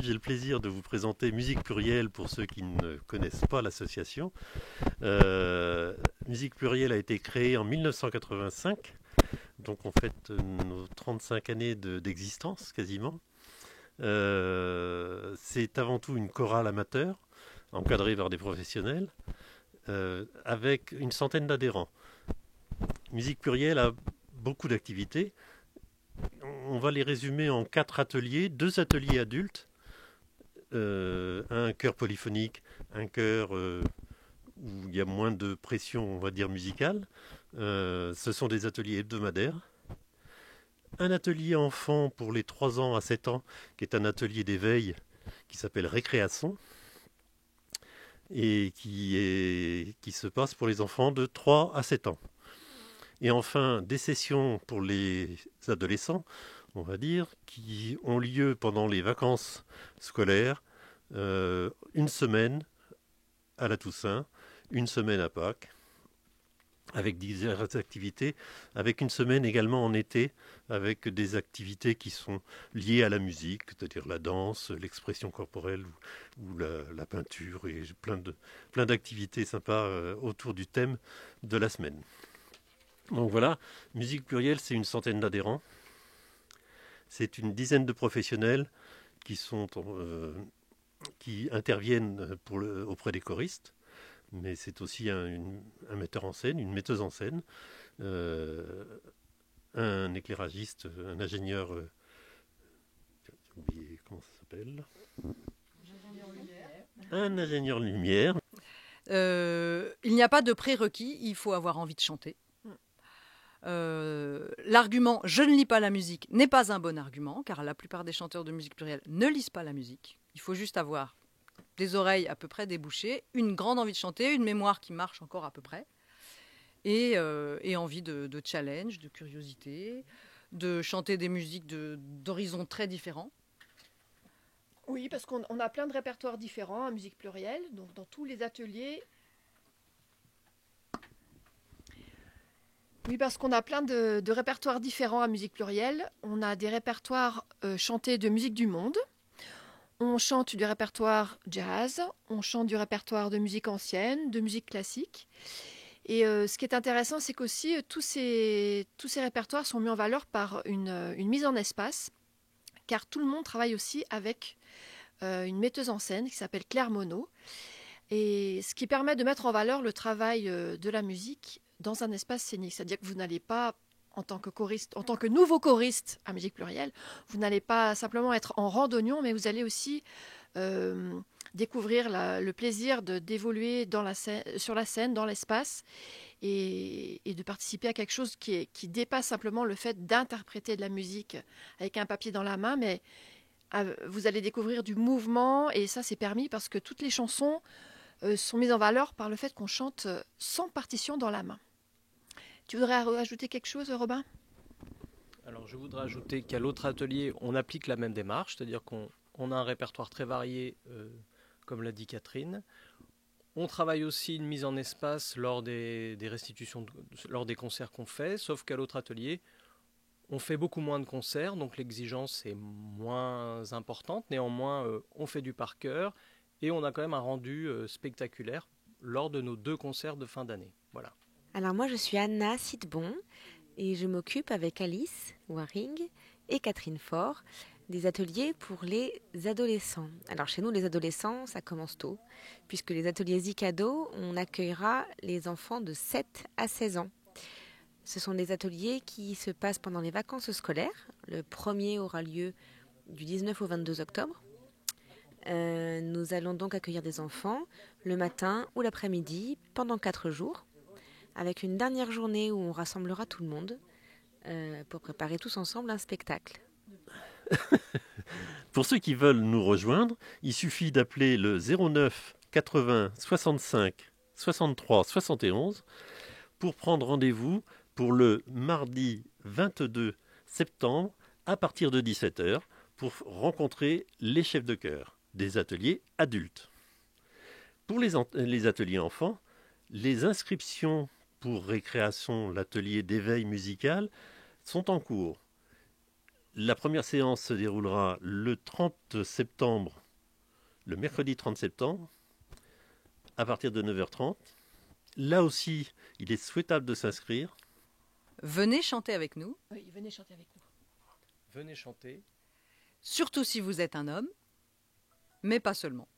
j'ai le plaisir de vous présenter Musique Plurielle pour ceux qui ne connaissent pas l'association. Musique Plurielle a été créée en 1985, donc on fête nos 35 années d'existence quasiment. C'est avant tout une chorale amateur, encadrée par des professionnels, avec une centaine d'adhérents. Musique Plurielle a beaucoup d'activités. On va les résumer en 4 ateliers, 2 ateliers adultes, un chœur polyphonique, un chœur où il y a moins de pression, on va dire, musicale. Ce sont des ateliers hebdomadaires. Un atelier enfant pour les 3 ans à 7 ans, qui est un atelier d'éveil qui s'appelle Récréation, et qui se passe pour les enfants de 3 à 7 ans. Et enfin, des sessions pour les adolescents, on va dire, qui ont lieu pendant les vacances scolaires, une semaine à la Toussaint, une semaine à Pâques, avec diverses activités, avec une semaine également en été, avec des activités qui sont liées à la musique, c'est-à-dire la danse, l'expression corporelle ou la peinture, et plein d'activités sympas autour du thème de la semaine. Donc voilà, Musique Plurielle, c'est une centaine d'adhérents. C'est une dizaine de professionnels qui interviennent auprès des choristes, mais c'est aussi un metteur en scène, une metteuse en scène, un éclairagiste, un ingénieur, j'ai oublié comment ça s'appelle, un ingénieur lumière. Il n'y a pas de prérequis, il faut avoir envie de chanter. L'argument « je ne lis pas la musique » n'est pas un bon argument, car la plupart des chanteurs de musique plurielle ne lisent pas la musique. Il faut juste avoir des oreilles à peu près débouchées, une grande envie de chanter, une mémoire qui marche encore à peu près, et envie de challenge, de curiosité, de chanter des musiques d'horizons très différents. Oui, parce qu'on a plein de répertoires différents à musique plurielle, donc dans tous les ateliers. Oui, parce qu'on a plein de répertoires différents à musique plurielle. On a des répertoires chantés de musique du monde. On chante du répertoire jazz, on chante du répertoire de musique ancienne, de musique classique. Et ce qui est intéressant, c'est qu'aussi tous ces répertoires sont mis en valeur par une mise en espace, car tout le monde travaille aussi avec une metteuse en scène qui s'appelle Claire Monod. Et ce qui permet de mettre en valeur le travail de la musique dans un espace scénique. C'est-à-dire que vous n'allez pas, en tant que nouveau choriste à musique plurielle, vous n'allez pas simplement être en randonnion, mais vous allez aussi découvrir le plaisir d'évoluer sur la scène, dans l'espace, et de participer à quelque chose qui dépasse simplement le fait d'interpréter de la musique avec un papier dans la main, mais vous allez découvrir du mouvement, et ça c'est permis parce que toutes les chansons sont mises en valeur par le fait qu'on chante sans partition dans la main. Tu voudrais ajouter quelque chose, Robin ? Alors je voudrais ajouter qu'à l'autre atelier, on applique la même démarche, c'est-à-dire qu'on a un répertoire très varié, comme l'a dit Catherine. On travaille aussi une mise en espace lors des restitutions, lors des concerts qu'on fait, sauf qu'à l'autre atelier, on fait beaucoup moins de concerts, donc l'exigence est moins importante. Néanmoins, on fait du par cœur et on a quand même un rendu spectaculaire lors de nos 2 concerts de fin d'année. Voilà. Alors moi, je suis Anna Sidbon et je m'occupe avec Alice Waring et Catherine Faure des ateliers pour les adolescents. Alors chez nous, les adolescents, ça commence tôt, puisque les ateliers Zicado, on accueillera les enfants de 7 à 16 ans. Ce sont des ateliers qui se passent pendant les vacances scolaires. Le premier aura lieu du 19 au 22 octobre. Nous allons donc accueillir des enfants le matin ou l'après-midi pendant 4 jours, avec une dernière journée où on rassemblera tout le monde pour préparer tous ensemble un spectacle. Pour ceux qui veulent nous rejoindre, il suffit d'appeler le 09 80 65 63 71 pour prendre rendez-vous pour le mardi 22 septembre à partir de 17h pour rencontrer les chefs de chœur des ateliers adultes. Pour les ateliers enfants, les inscriptions pour Récréation, l'atelier d'éveil musical, sont en cours. La première séance se déroulera le 30 septembre, le mercredi 30 septembre, à partir de 9h30. Là aussi, il est souhaitable de s'inscrire. Venez chanter avec nous, Oui, venez chanter avec nous. Venez chanter. surtout si vous êtes un homme, mais pas seulement.